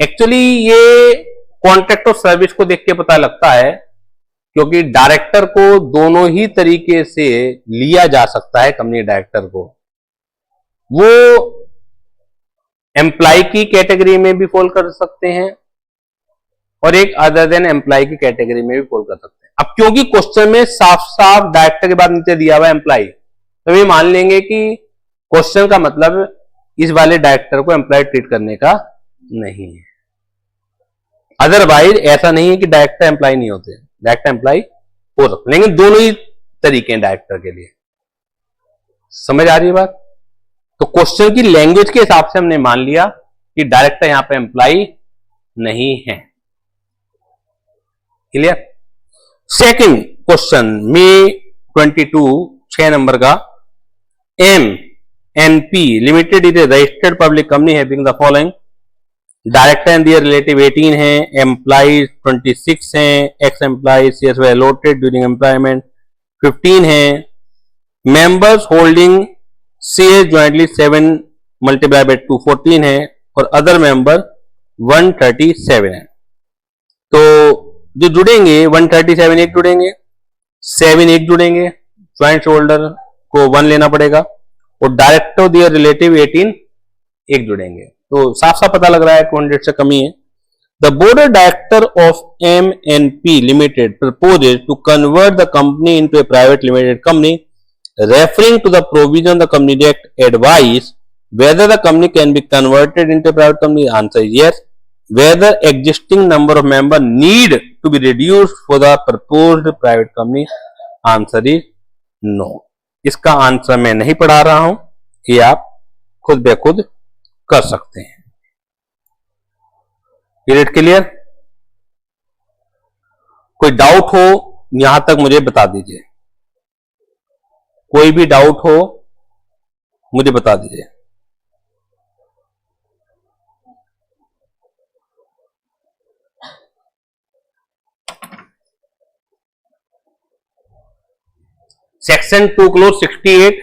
एक्चुअली ये कॉन्ट्रैक्ट ऑफ सर्विस को देख के पता लगता है, क्योंकि डायरेक्टर को दोनों ही तरीके से लिया जा सकता है। कंपनी डायरेक्टर को वो एम्प्लॉय की कैटेगरी में भी फॉल कर सकते हैं और एक अदर देन एम्प्लॉय की कैटेगरी में भी फॉल कर सकते हैं। अब क्योंकि क्वेश्चन में साफ साफ डायरेक्टर के बाद नीचे दिया हुआ एम्प्लॉय, तो ये मान लेंगे कि क्वेश्चन का मतलब इस वाले डायरेक्टर को एम्प्लॉय ट्रीट करने का नहीं है। अदरवाइज ऐसा नहीं है कि डायरेक्टर एम्प्लॉय नहीं होते, डायरेक्टर एम्प्लॉय हो सकते, लेकिन दोनों ही तरीके हैं डायरेक्टर के लिए। समझ आ रही है बात? तो क्वेश्चन की लैंग्वेज के हिसाब से हमने मान लिया कि डायरेक्टर यहां पे एम्प्लॉय नहीं है। क्लियर? सेकंड क्वेश्चन में 22 6 नंबर का, MNP limited is a registered public company having the following, director and their relative 18 है, एम्प्लॉइज 26 हैं, ex employees shares were allotted during employment 15 है, members holding share jointly 7 multiply by 2 14 है, और other member 137 है। तो जो जुड़ेंगे 137 एक जुड़ेंगे, 7 एक जुड़ेंगे, ज्वाइंट होल्डर को 1 लेना पड़ेगा, और डायरेक्टर दियर रिलेटिव 18 एक जुड़ेंगे। तो साफ साफ पता लग रहा है कि 100 से कमी है। The board of director of MNP limited proposes to convert the company into a private limited company, referring to the provision the Company Act advise whether the company can be converted into a private company. Answer is yes. Whether existing number of members need to be reduced for the proposed private company. Answer is no. इसका answer मैं नहीं पढ़ा रहा हूं, ये आप खुद बेखुद कर सकते हैं। Period clear? कोई डाउट हो यहां तक मुझे बता दीजिए, कोई भी डाउट हो मुझे बता दीजिए। सेक्शन 2 क्लोज 68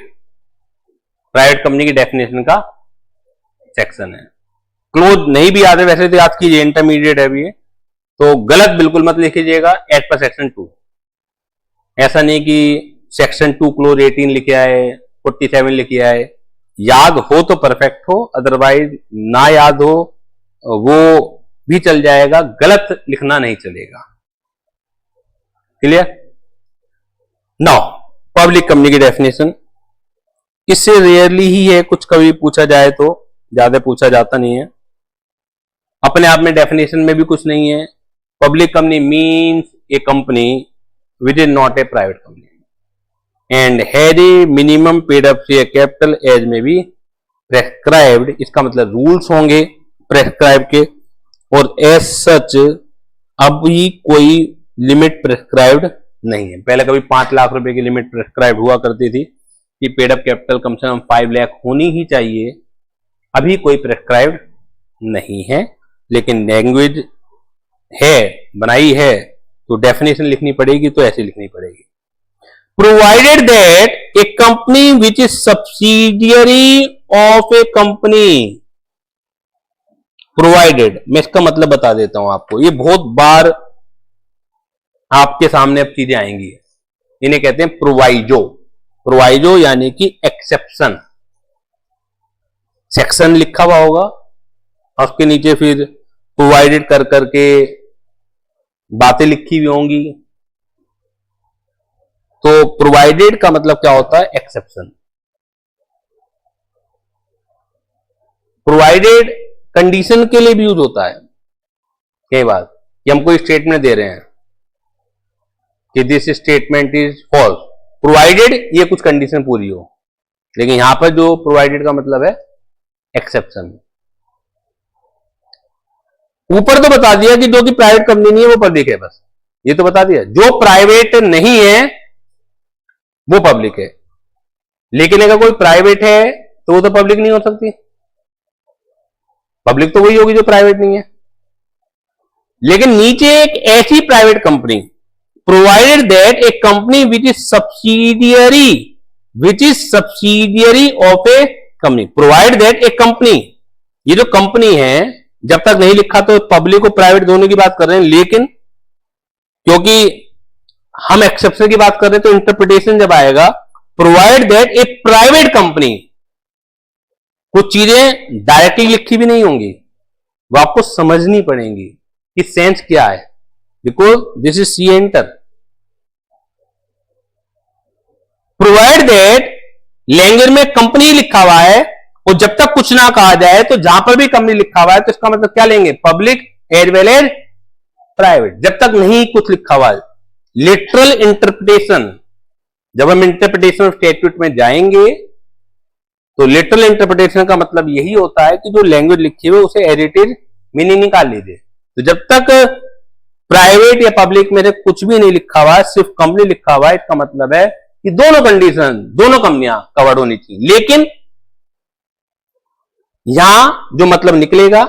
प्राइवेट कंपनी की डेफिनेशन का सेक्शन है। क्लोज नहीं भी याद है वैसे तो याद कीजिए, इंटरमीडिएट है भी, तो गलत बिल्कुल मत लिखिएगा एज पर सेक्शन 2। ऐसा नहीं कि सेक्शन 2 क्लोज 18 लिखे आए, 47 लिखे आए। याद हो तो परफेक्ट हो, अदरवाइज ना याद हो वो भी चल जाएगा, गलत लिखना नहीं चलेगा। क्लियर? नाउ पब्लिक कंपनी की डेफिनेशन, इससे रेयरली ही है, कुछ कभी पूछा जाए तो, ज्यादा पूछा जाता नहीं है। अपने आप में डेफिनेशन में भी कुछ नहीं है। Public company means a company which is not a private company and has a minimum paid up share capital as may be prescribed. इसका मतलब रूल्स होंगे प्रेस्क्राइब के, और एज सच अब ही कोई लिमिट प्रेस्क्राइब्ड नहीं है। पहले कभी 5 लाख रुपए की लिमिट प्रेस्क्राइब हुआ करती थी कि पेड अप कैपिटल कम से कम 5 लाख होनी ही चाहिए, अभी कोई प्रेस्क्राइब नहीं है। लेकिन लैंग्वेज है, बनाई है, तो डेफिनेशन लिखनी पड़ेगी, तो ऐसी लिखनी पड़ेगी। Provided that A company which is subsidiary of a company, provided, मैं इसका मतलब बता देता हूं आपको, ये बहुत बार आपके सामने अब चीजें आएंगी। इन्हें कहते हैं प्रोवाइजो। प्रोवाइजो यानी कि एक्सेप्शन। सेक्शन लिखा हुआ होगा और उसके नीचे फिर प्रोवाइडेड कर करके बातें लिखी हुई होंगी। तो प्रोवाइडेड का मतलब क्या होता है? एक्सेप्शन। प्रोवाइडेड कंडीशन के लिए भी यूज होता है कई बार, कि हम कोई स्टेटमेंट दे रहे हैं कि this statement is false, provided ये कुछ कंडीशन पूरी हो। लेकिन यहां पर जो प्रोवाइडेड का मतलब है एक्सेप्शन। ऊपर तो बता दिया कि जो कि प्राइवेट कंपनी नहीं है वो पब्लिक है, बस ये तो बता दिया। जो प्राइवेट नहीं है वो पब्लिक है, लेकिन अगर कोई प्राइवेट है तो वो तो पब्लिक नहीं हो सकती। पब्लिक तो वही होगी जो प्राइवेट नहीं है। लेकिन नीचे एक ऐसी private company, provided that A company which is subsidiary of a company, provide that A company, ये जो कंपनी है, जब तक नहीं लिखा तो पब्लिक और प्राइवेट दोनों की बात कर रहे हैं, लेकिन क्योंकि हम एक्सेप्शन की बात कर रहे हैं तो इंटरप्रिटेशन जब आएगा, provide that A private company, कुछ चीजें डायरेक्टली लिखी भी नहीं होंगी, वो आपको समझनी पड़ेंगी कि सेंस क्या है, because this is see enter. Provide that, language में कंपनी लिखा हुआ है, और जब तक कुछ ना कहा जाए तो जहां पर भी कंपनी लिखा हुआ है तो इसका मतलब क्या लेंगे, public as well as private, जब तक नहीं कुछ लिखा हुआ है। लिटरल इंटरप्रिटेशन, जब हम इंटरप्रिटेशन ऑफ स्टैट्यूट में जाएंगे तो लिटरल इंटरप्रिटेशन का मतलब यही होता है कि जो लैंग्वेज लिखी हुई है उसे एज इट इज मीनिंग निकाल लीजिए। तो जब तक प्राइवेट या पब्लिक में से कुछ भी नहीं लिखा हुआ है, सिर्फ कंपनी लिखा हुआ है, इसका मतलब है कि दोनों कंडीशन, दोनों कंपनियां कवर्ड होनी चाहिए। लेकिन यहां जो मतलब निकलेगा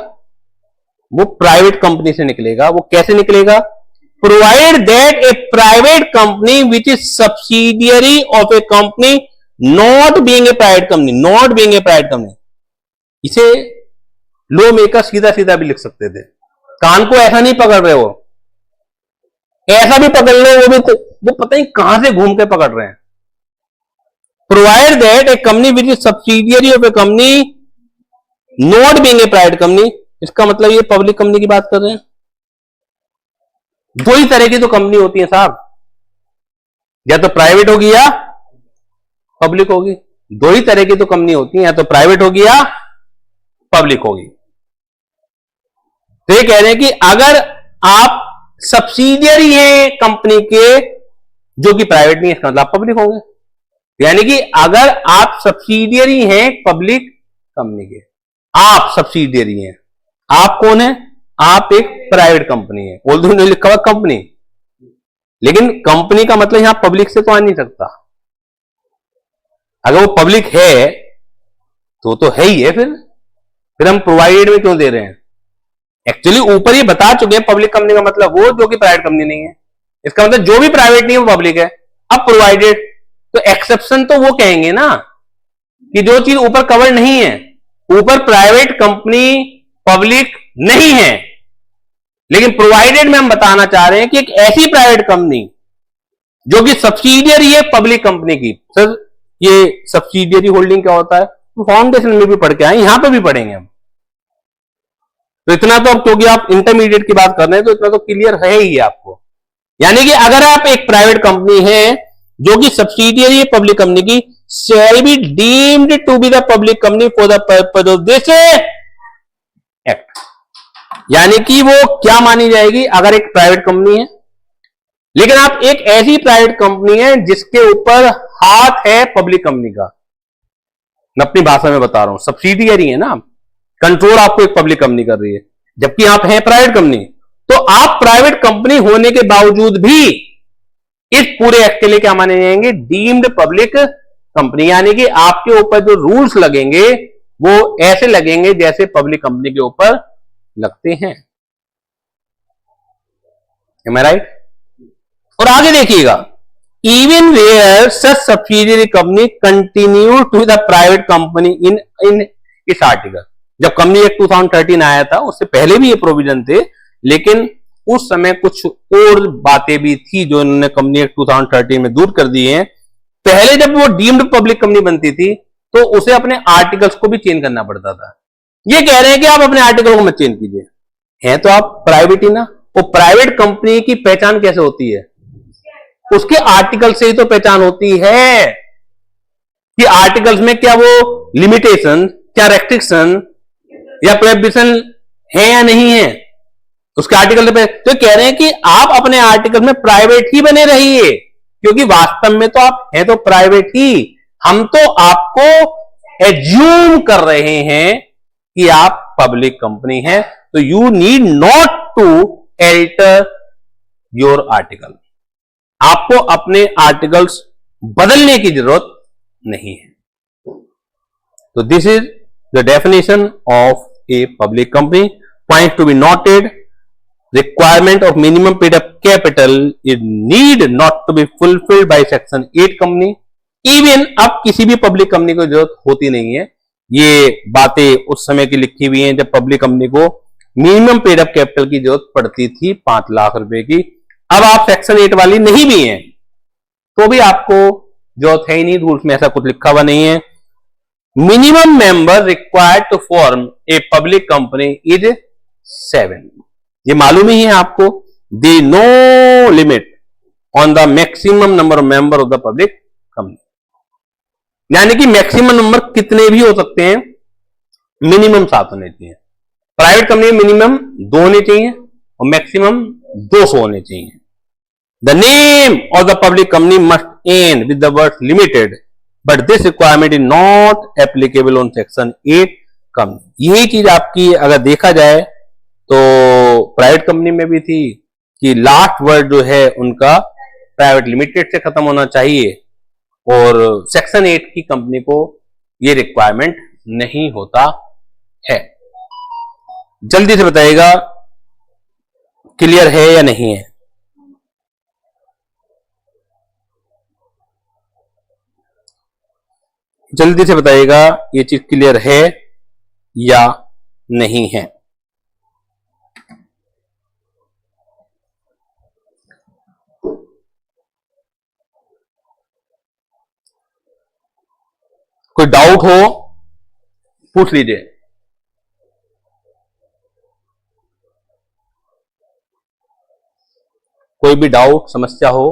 वो प्राइवेट कंपनी से निकलेगा। वो कैसे निकलेगा, provide that A private company which is subsidiary of a company not being a private company, not being a private company. इसे लो मेकर सीधा सीधा भी लिख सकते थे, कान को ऐसा नहीं पकड़ रहे, वो ऐसा भी पकड़ ले, वो भी तो, वो पता नहीं कहां से घूम के पकड़ रहे हैं। Provide that A company which is subsidiary of a company not being a private company, इसका मतलब ये पब्लिक कंपनी की बात कर रहे हैं। दो ही तरह की तो कंपनी होती है साहब, या तो प्राइवेट होगी या पब्लिक होगी। दो ही तरह की तो कंपनी होती है, या तो प्राइवेट होगी या पब्लिक होगी। तो ये कह रहे हैं कि अगर आप सब्सिडियरी हैं कंपनी के जो कि प्राइवेट नहीं है, इसका मतलब आप पब्लिक होंगे। यानी कि अगर आप सब्सिडियरी हैं पब्लिक कंपनी के, आप सब्सिडियरी हैं, आप कौन है, आप एक प्राइवेट कंपनी है, ऑल्दो नहीं लिखा हुआ कंपनी, लेकिन कंपनी का मतलब यहां पब्लिक से तो आ नहीं सकता। अगर वो पब्लिक है तो है ही है, फिर हम प्रोवाइडेड में क्यों दे रहे हैं। एक्चुअली ऊपर ही बता चुके हैं पब्लिक कंपनी का मतलब वो जो कि प्राइवेट कंपनी नहीं है, इसका मतलब जो भी प्राइवेट नहीं है वो पब्लिक है। अब प्रोवाइडेड तो एक्सेप्शन तो वो कहेंगे ना कि जो चीज ऊपर कवर नहीं है, ऊपर प्राइवेट कंपनी पब्लिक नहीं है, लेकिन प्रोवाइडेड में हम बताना चाह रहे हैं कि एक ऐसी प्राइवेट कंपनी जो कि सब्सिडियरी है पब्लिक कंपनी की। सर ये सब्सिडियरी होल्डिंग क्या होता है, तो फाउंडेशन में भी पढ़ के आए, यहां पे भी पढ़ेंगे हम। तो इतना तो अब क्योंकि आप इंटरमीडिएट की बात कर रहे हैं तो इतना तो क्लियर है ही आपको। यानी कि अगर आप एक प्राइवेट कंपनी है जो कि सब्सिडियरी है पब्लिक कंपनी की, shall be deemed to be the public company for the purpose of this act। यानी कि वो क्या मानी जाएगी, अगर एक प्राइवेट कंपनी है, लेकिन आप एक ऐसी प्राइवेट कंपनी है जिसके ऊपर हाथ है पब्लिक कंपनी का। मैं अपनी भाषा में बता रहा हूं, सब्सिडियरी है ना, कंट्रोल आपको एक पब्लिक कंपनी कर रही है, जबकि आप हैं प्राइवेट कंपनी। तो आप प्राइवेट कंपनी होने के बावजूद भी इस पूरे एक्ट के लिए क्या माने जाएंगे, डीम्ड पब्लिक कंपनी। यानी कि आपके ऊपर जो रूल्स लगेंगे वो ऐसे लगेंगे जैसे पब्लिक कंपनी के ऊपर लगते हैं। Am I right? और आगे देखिएगा, even where such subsidiary company continue to the private company in इस आर्टिकल। जब कंपनी एक्ट 2013 आया था उससे पहले भी ये प्रोविजन थे, लेकिन उस समय कुछ और बातें भी थी जो इन्होंने कंपनी एक्ट 2013 में दूर कर दी हैं। पहले जब वो डीम्ड पब्लिक कंपनी बनती थी तो उसे अपने आर्टिकल्स को भी चेंज करना पड़ता था। ये कह रहे हैं कि आप अपने आर्टिकल को मत चेंज कीजिए, हैं तो आप प्राइवेट ही ना। वो प्राइवेट कंपनी की पहचान कैसे होती है, उसके आर्टिकल से ही तो पहचान होती है कि आर्टिकल्स में क्या वो लिमिटेशन, क्या रेस्ट्रिक्शन या प्रोहिबिशन है या नहीं है, उसके आर्टिकल पे। तो कह रहे हैं कि आप अपने आर्टिकल में प्राइवेट ही बने रहिए, क्योंकि वास्तव में तो आप हैं तो प्राइवेट ही। हम तो आपको एज्यूम कर रहे हैं कि आप पब्लिक कंपनी हैं, तो you need not to alter your article. आपको अपने आर्टिकल्स बदलने की जरूरत नहीं है। तो this is the definition of a public company. Point to be noted, requirement of minimum paid up capital is need not to be fulfilled by section 8 company। even अब किसी भी पब्लिक कंपनी को जरूरत होती नहीं है। ये बातें उस समय की लिखी हुई हैं जब पब्लिक कंपनी को मिनिमम पेड अप कैपिटल की जरूरत पड़ती थी 5 लाख रुपए की। अब आप सेक्शन 8 वाली नहीं भी हैं तो भी आपको जरूरत है ही नहीं, रूल्स में ऐसा कुछ लिखा हुआ नहीं है। Minimum member required to form a public company is 7। ये मालूम ही है आपको, the no limit on the maximum number of member of the public company. यानी कि मैक्सिमम नंबर कितने भी हो सकते हैं, मिनिमम 7 होने चाहिए। प्राइवेट कंपनी में मिनिमम 2 होने चाहिए और मैक्सिमम 200 होने चाहिए। The name of the public company must end with the word limited, but this requirement is not applicable on section 8 company. यही चीज आपकी अगर देखा जाए तो प्राइवेट कंपनी में भी थी कि लास्ट वर्ड जो है उनका प्राइवेट लिमिटेड से खत्म होना चाहिए, और सेक्शन 8 की कंपनी को ये रिक्वायरमेंट नहीं होता है। जल्दी से बताइएगा क्लियर है या नहीं है। जल्दी से बताइएगा ये चीज क्लियर है या नहीं है। कोई डाउट हो पूछ लीजिए। कोई भी डाउट समस्या हो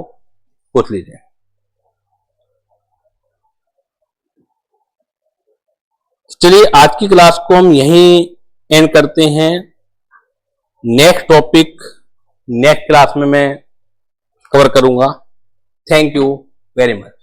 पूछ लीजिए। चलिए आज की क्लास को हम यहीं एंड करते हैं। नेक्स्ट टॉपिक नेक्स्ट क्लास में मैं कवर करूंगा। Thank you very much.